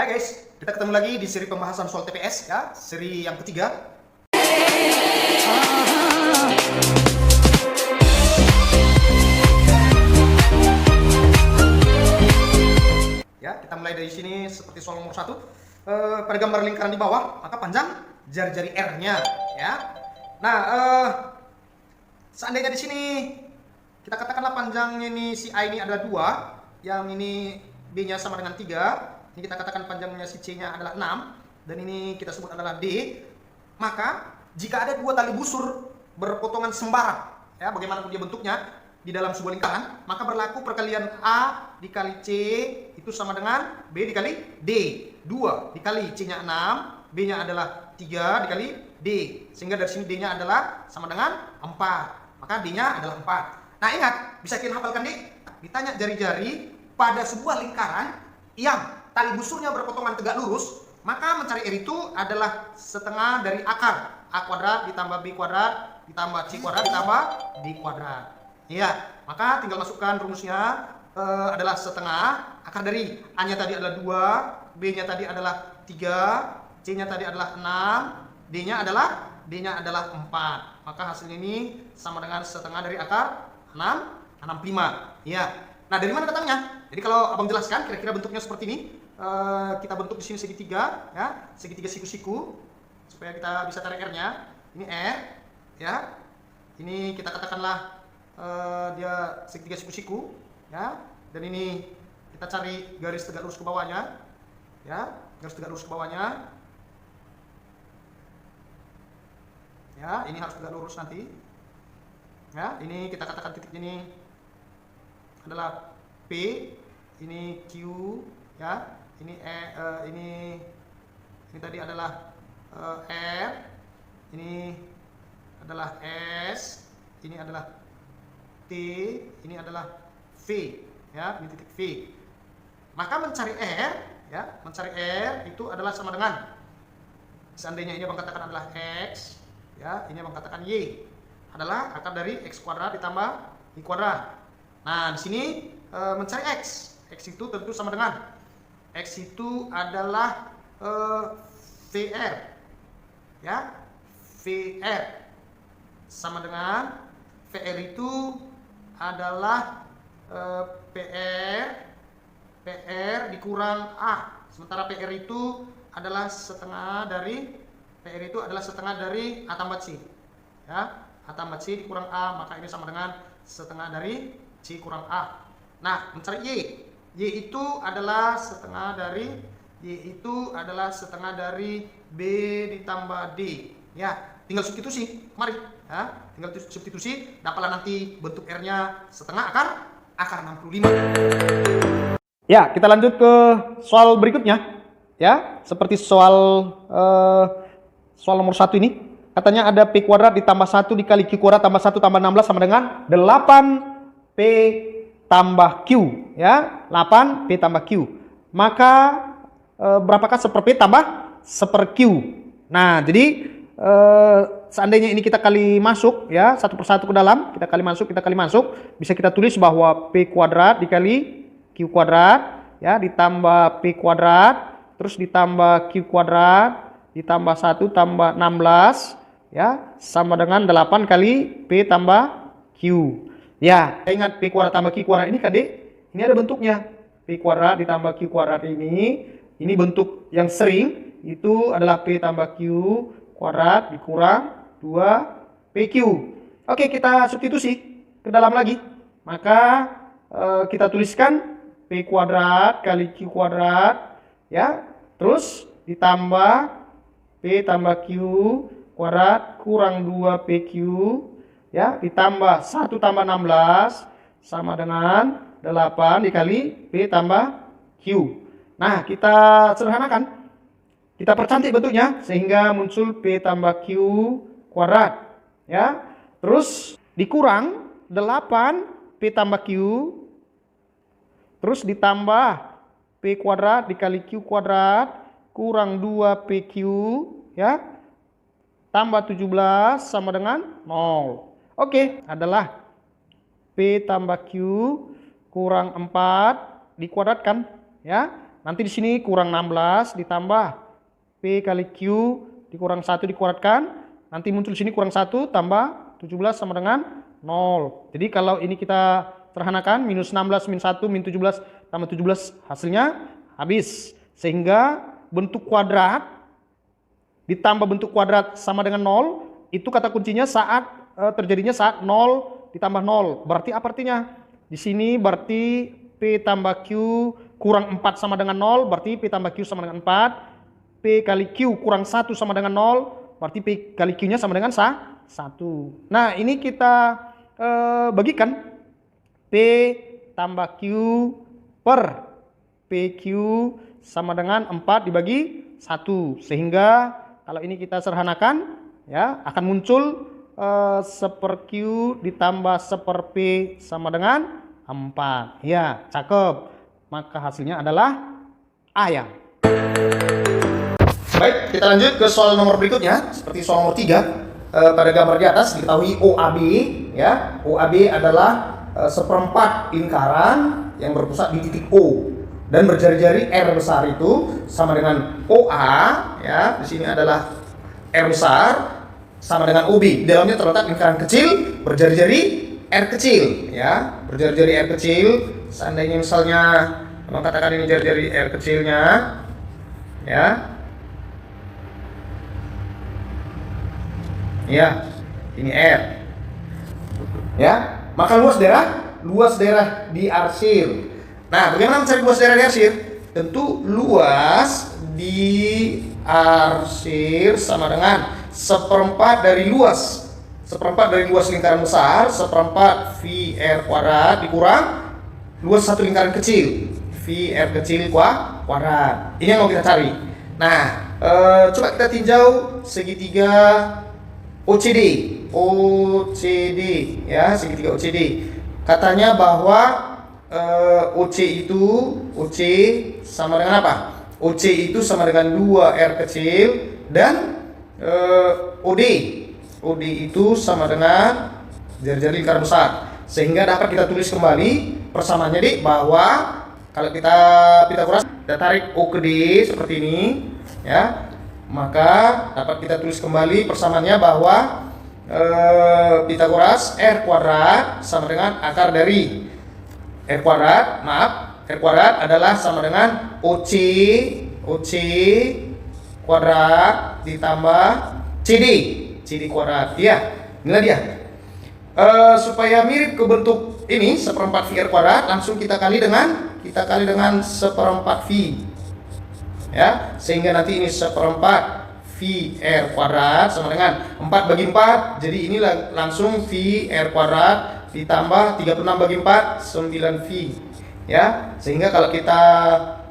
Ya guys, kita ketemu lagi di seri pembahasan soal TPS ya, seri yang ketiga. Ya, kita mulai dari sini seperti soal nomor 1. Pada gambar lingkaran di bawah, maka panjang jari-jari R-nya ya. Nah, seandainya di sini kita katakanlah panjangnya ini si A ini adalah 2, yang ini B-nya sama dengan 3. Ini kita katakan panjangnya si C-nya adalah 6, dan ini kita sebut adalah D. Maka jika ada dua tali busur berpotongan sembarang, ya bagaimanapun dia bentuknya di dalam sebuah lingkaran, maka berlaku perkalian A dikali C itu sama dengan B dikali D. 2 dikali C-nya 6, B-nya adalah 3 dikali D. Sehingga dari sini D-nya adalah sama dengan 4. Maka D-nya adalah 4. Nah ingat, bisa kalian hafalkan D. Ditanya jari-jari pada sebuah lingkaran yang tali busurnya berpotongan tegak lurus, maka mencari R itu adalah setengah dari akar A kuadrat ditambah B kuadrat ditambah C kuadrat ditambah D kuadrat. Iya, maka tinggal masukkan rumusnya adalah setengah akar dari A-nya tadi adalah 2, B-nya tadi adalah 3, C-nya tadi adalah 6, D-nya adalah 4. Maka hasilnya ini sama dengan setengah dari akar 65. Iya. Nah, dari mana datangnya? Jadi kalau abang jelaskan kira-kira bentuknya seperti ini. Kita bentuk di sini segitiga, ya, segitiga siku-siku, supaya kita bisa tarik R-nya. Ini R, ya. Ini kita katakanlah dia segitiga siku-siku, ya. Dan ini kita cari garis tegak lurus ke bawahnya, ya, garis tegak lurus ke bawahnya. Ya, ini harus tegak lurus nanti. Ya, ini kita katakan titik ini adalah P, ini Q, ya. Ini ini tadi adalah R, ini adalah S, ini adalah T, ini adalah V, ya, ini titik V. Maka mencari R, ya, mencari R itu adalah sama dengan, seandainya ini abang katakan adalah X, ya, ini abang katakan Y, adalah akar dari X kuadrat ditambah Y kuadrat. Nah, di sini mencari X. X itu tentu sama dengan, X itu adalah VR, ya, VR sama dengan VR itu adalah PR dikurang A. Sementara PR itu adalah setengah dari A tambah C, ya, A tambah C dikurang A, maka ini sama dengan setengah dari C kurang A. Nah, mencari Y. Y itu adalah setengah dari B ditambah D. Ya, tinggal substitusi. Mari, ya, tinggal substitusi. Dapatlah nanti bentuk R-nya setengah akar 65. Ya, kita lanjut ke soal berikutnya. Ya, seperti soal nomor 1 ini. Katanya ada P kuadrat ditambah 1 dikali Q kuadrat tambah 1 tambah 16 sama dengan 8P tambah Q, ya, 8P tambah Q. Maka berapakah 1/P tambah 1/Q? Nah, jadi seandainya ini kita kali masuk, ya, satu persatu ke dalam, kita kali masuk, bisa kita tulis bahwa P kuadrat dikali Q kuadrat, ya, ditambah P kuadrat, terus ditambah Q kuadrat, ditambah 1 tambah 16, ya, sama dengan 8 kali P tambah Q. Ya, ingat P kuadrat tambah Q kuadrat ini kan, Dek? Ini ada bentuknya. P kuadrat ditambah Q kuadrat ini bentuk yang sering, itu adalah P tambah Q kuadrat dikurang 2PQ. Oke, kita substitusi ke dalam lagi. Maka kita tuliskan P kuadrat kali Q kuadrat, ya. Terus ditambah P tambah Q kuadrat kurang 2PQ, ya, ditambah 1 tambah 16 sama dengan 8 dikali P tambah Q. Nah, kita sederhanakan, kita percantik bentuknya sehingga muncul P tambah Q kuadrat, ya. Terus dikurang 8 P tambah Q, terus ditambah P kuadrat dikali Q kuadrat kurang 2PQ, ya, tambah 17 sama dengan 0. Oke, adalah P tambah Q kurang 4 dikuadratkan, ya. nanti di sini kurang 16 ditambah P kali Q dikurang 1 dikuadratkan, nanti muncul di sini kurang 1 tambah 17 sama dengan 0. Jadi kalau ini kita sederhanakan, minus 16 min 1 min 17 tambah 17 hasilnya habis. Sehingga bentuk kuadrat ditambah bentuk kuadrat sama dengan 0, itu kata kuncinya saat terjadinya saat 0 ditambah 0. Berarti apa artinya? Di sini berarti P tambah Q kurang 4 sama dengan 0, berarti P tambah Q sama dengan 4. P kali Q kurang 1 sama dengan 0, berarti P kali Q-nya sama dengan 1. Nah, ini kita bagikan P tambah Q per PQ sama dengan 4 dibagi 1. Sehingga kalau ini kita sederhanakan, ya akan muncul 1/Q ditambah 1/P sama dengan 4. Ya, cakep. Maka hasilnya adalah A ya. Baik, kita lanjut ke soal nomor berikutnya. Seperti soal nomor 3. Pada gambar di atas diketahui OAB, ya. OAB adalah seperempat lingkaran yang berpusat di titik O dan berjari-jari R besar itu sama dengan OA, ya. Di sini adalah R besar sama dengan OB. Di dalamnya terletak lingkaran kecil berjari-jari R kecil, ya. Berjari-jari R kecil. Seandainya misalnya memang katakan ini jari-jari R kecilnya, ya. Ya, ini R. Ya, maka luas daerah diarsir. Nah, bagaimana mencari luas daerah diarsir? Tentu luas diarsir sama dengan seperempat dari luas lingkaran besar, seperempat VR kuadrat dikurang luas satu lingkaran kecil, VR kecil kuadrat. Ini yang mau kita cari. Nah, coba kita tinjau segitiga OCD, ya, segitiga OCD. Katanya bahwa OC sama dengan apa? OC itu sama dengan 2R kecil dan OD itu sama dengan jari-jari lingkaran besar. Sehingga dapat kita tulis kembali persamaannya di bahwa kalau kita Pythagoras kita tarik O ke D seperti ini, ya. Maka dapat kita tulis kembali persamaannya bahwa Pythagoras R kuadrat sama dengan akar dari R kuadrat adalah sama dengan OC kuadrat ditambah CD kuadrat. Ya, inilah dia. Supaya mirip ke bentuk ini seperempat VR kuadrat, langsung kita kali dengan seperempat V. Ya, sehingga nanti ini seperempat VR kuadrat sama dengan 4 bagi 4. Jadi ini langsung VR kuadrat ditambah 36 bagi 4 9V. Ya, sehingga kalau kita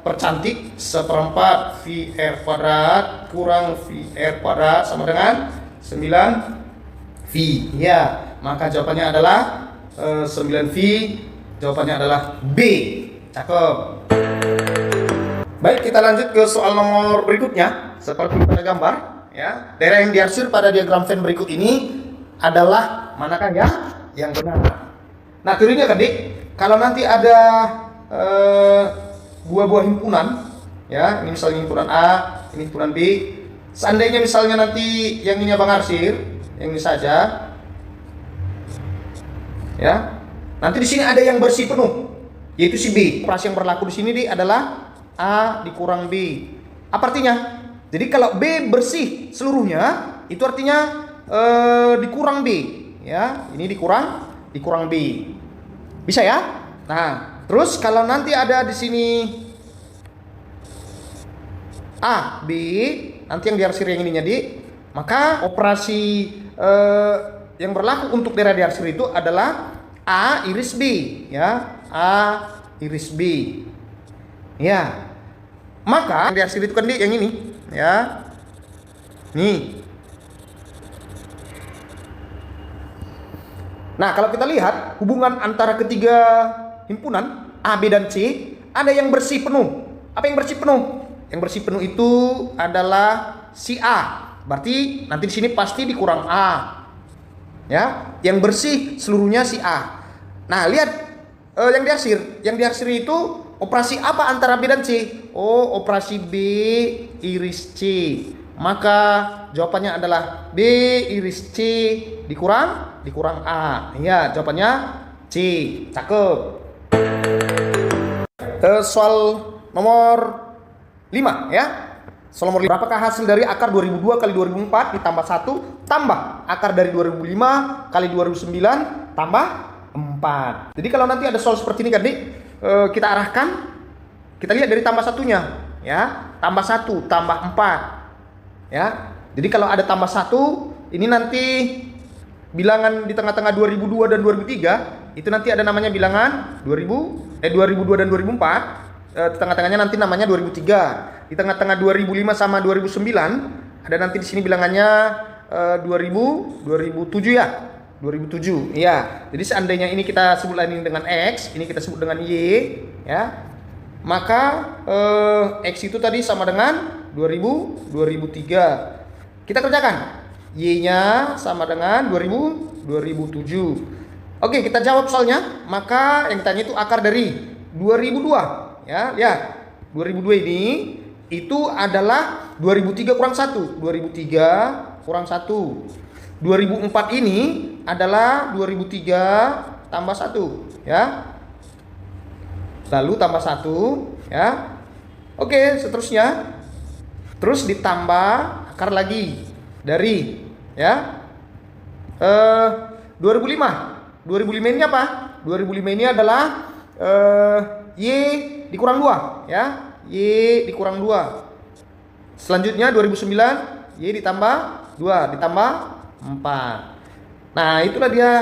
percantik seperempat VR kuadrat kurang VR kuadrat sama dengan 9V. Ya, maka jawabannya adalah 9V. Jawabannya adalah B. Cakep. Baik, kita lanjut ke soal nomor berikutnya. Seperti pada gambar, ya, daerah yang diarsir pada diagram Venn berikut ini adalah manakah yang benar? Nah, teorinya kan, Dik, kalau nanti ada buah-buah himpunan, ya, ini misalnya himpunan A, ini himpunan B. Seandainya misalnya nanti yang ini Abang arsir, yang ini saja, ya, nanti di sini ada yang bersih penuh, yaitu si B. Operasi yang berlaku di sini, Dik, adalah A dikurang B. Apa artinya? Jadi kalau B bersih seluruhnya, itu artinya dikurang B. Ya, ini dikurang B. Bisa ya? Nah, terus kalau nanti ada di sini A, B, nanti yang diarsir yang ininya di, maka operasi yang berlaku untuk daerah diarsir itu adalah A iris B, ya, A iris B. Ya, maka yang diarsir itu kan yang ini, ya, nih. Nah, kalau kita lihat hubungan antara ketiga himpunan A, B, dan C, ada yang bersih penuh. Apa yang bersih penuh? Yang bersih penuh itu adalah si A. Berarti nanti di sini pasti dikurang A. Ya, yang bersih seluruhnya si A. Nah, lihat yang diarsir itu operasi apa antara B dan C? Oh, operasi B iris C. Maka jawabannya adalah B iris C dikurang A. Ya, jawabannya C. Cakep. Soal nomor 5 ya. Soal nomor 5. Berapakah hasil dari akar 2002 kali 2004 ditambah 1 tambah akar dari 2005 kali 2009 tambah 4. Jadi kalau nanti ada soal seperti ini kan, Dik, kita arahkan, kita lihat dari tambah satunya ya. Tambah 1 tambah 4 ya. Jadi kalau ada tambah 1, ini nanti bilangan di tengah-tengah 2002 dan 2003 itu nanti ada namanya bilangan 2002 dan 2004. Di tengah-tengahnya nanti namanya 2003. Di tengah-tengah 2005 sama 2009 ada nanti di sini bilangannya 2007 ya. 2007. Iya. Jadi seandainya ini kita sebut lain dengan X, ini kita sebut dengan Y ya. Maka X itu tadi sama dengan 2003. Kita kerjakan. Y-nya sama dengan 2007. Oke, kita jawab soalnya. Maka yang ditanya itu akar dari 2002 ya. 2002 ini itu adalah 2003 kurang 1. 2003 kurang 1. 2004 ini adalah 2003 tambah 1 ya. Lalu tambah 1 ya. Oke, seterusnya. Terus ditambah akar lagi dari ya 2005. 2005 ini apa? 2005 ini adalah Y dikurang 2 ya. Y dikurang 2. Selanjutnya 2009 Y ditambah 2 ditambah 4. Nah, itulah dia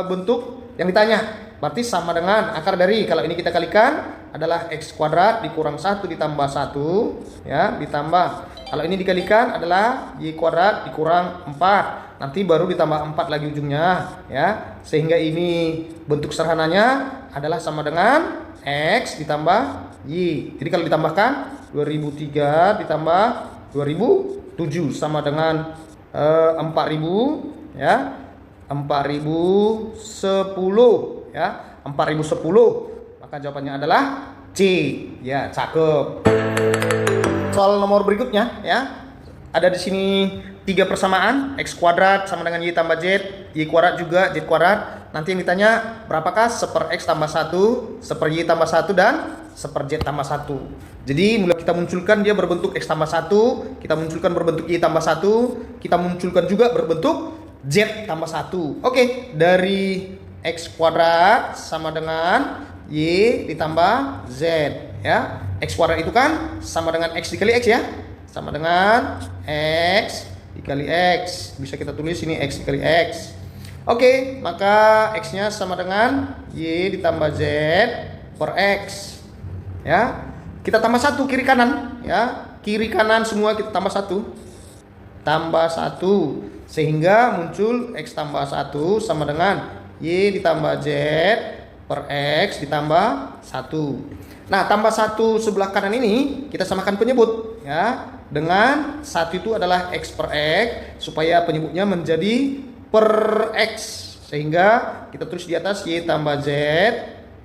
bentuk yang ditanya. Berarti sama dengan akar dari, kalau ini kita kalikan adalah X kuadrat dikurang 1 ditambah 1 ya, ditambah, kalau ini dikalikan adalah Y kuadrat dikurang 4. Nanti baru ditambah 4 lagi ujungnya ya. Sehingga ini bentuk sederhananya adalah sama dengan X ditambah Y. Jadi kalau ditambahkan 2003 ditambah 2007 sama dengan 4000 ya. 4010 ya. 4010. Maka jawabannya adalah C. Ya, cakep. Soal nomor berikutnya ya. Ada di sini 3 persamaan, X kuadrat sama dengan Y tambah Z, Y kuadrat juga Z kuadrat. Nanti yang ditanya berapakah seper X tambah 1, seper Y tambah 1 dan seper Z tambah 1. Jadi mulai kita munculkan dia berbentuk X tambah 1, kita munculkan berbentuk Y tambah 1, kita munculkan juga berbentuk Z tambah 1. Oke, dari X kuadrat sama dengan Y ditambah Z ya. X kuadrat itu kan sama dengan X dikali X ya. Sama dengan X dikali X. Bisa kita tulis ini X dikali X. Oke, maka X-nya sama dengan Y ditambah Z per X. Ya. Kita tambah 1 kiri kanan ya. Kiri kanan semua kita tambah 1. Tambah 1 sehingga muncul X tambah 1 sama dengan Y ditambah Z per X ditambah 1. Nah, tambah 1 sebelah kanan ini kita samakan penyebut ya. Dengan 1 itu adalah X per X supaya penyebutnya menjadi per X, sehingga kita tulis di atas Y tambah Z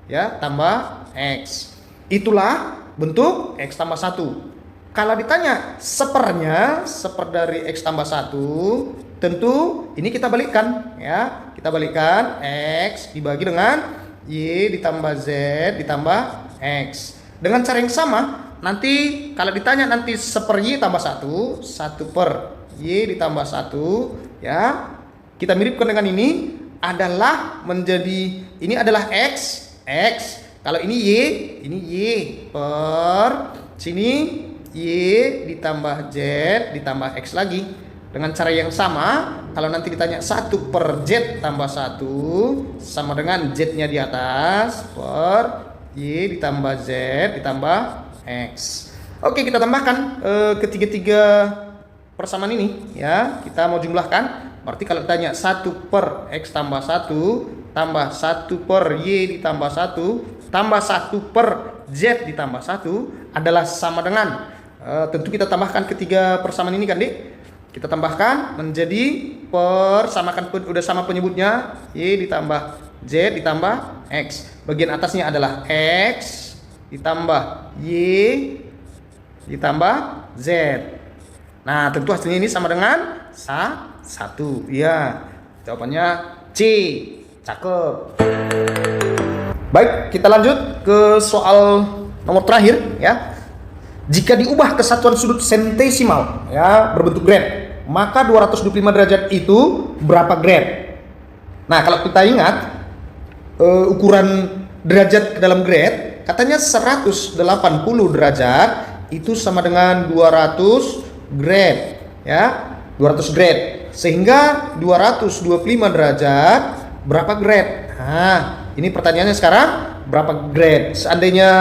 ya tambah X. Itulah bentuk X tambah 1. Kalau ditanya sepernya, seper dari X tambah 1, tentu ini kita balikkan ya. Kita balikkan X dibagi dengan Y ditambah Z ditambah X. Dengan cara yang sama, nanti kalau ditanya nanti seper Y tambah 1, 1 per Y ditambah 1 ya. Kita miripkan dengan ini adalah menjadi, ini adalah X. Kalau ini Y per sini Y ditambah Z ditambah X lagi. Dengan cara yang sama, kalau nanti ditanya 1 per Z tambah 1 sama dengan Z-nya di atas per Y ditambah Z ditambah X. Oke, kita tambahkan ketiga-tiga persamaan ini ya. Kita mau jumlahkan. Berarti kalau ditanya 1 per X tambah 1 tambah 1 per Y ditambah 1 tambah 1 per Z ditambah 1 adalah sama dengan tentu kita tambahkan ketiga persamaan ini kan, Dik. Kita tambahkan menjadi samakan udah sama penyebutnya Y ditambah Z ditambah X. Bagian atasnya adalah X ditambah Y ditambah Z. Nah, tentu hasilnya ini sama dengan 1. Ya, jawabannya C. Cakep. Baik, kita lanjut ke soal nomor terakhir ya. Jika diubah kesatuan sudut sentesimal ya berbentuk grad, maka 225 derajat itu berapa grad? Nah, kalau kita ingat ukuran derajat ke dalam grad, katanya 180 derajat itu sama dengan 200 grad ya, 200 grad. Sehingga 225 derajat berapa grad? Nah, ini pertanyaannya sekarang, berapa grad? Seandainya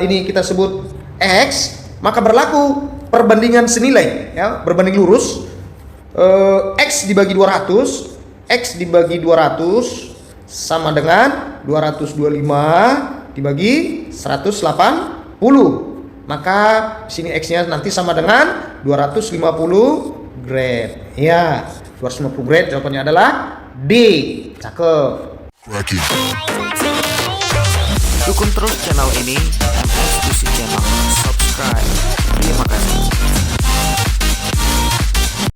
ini kita sebut X, maka berlaku perbandingan senilai ya, berbanding lurus. X dibagi 200, X dibagi 200 sama dengan 225 dibagi 180. Maka di sini X-nya nanti sama dengan 250 grad. Ya, 250 grad jawabannya adalah D. Cakep. Dukung terus channel ini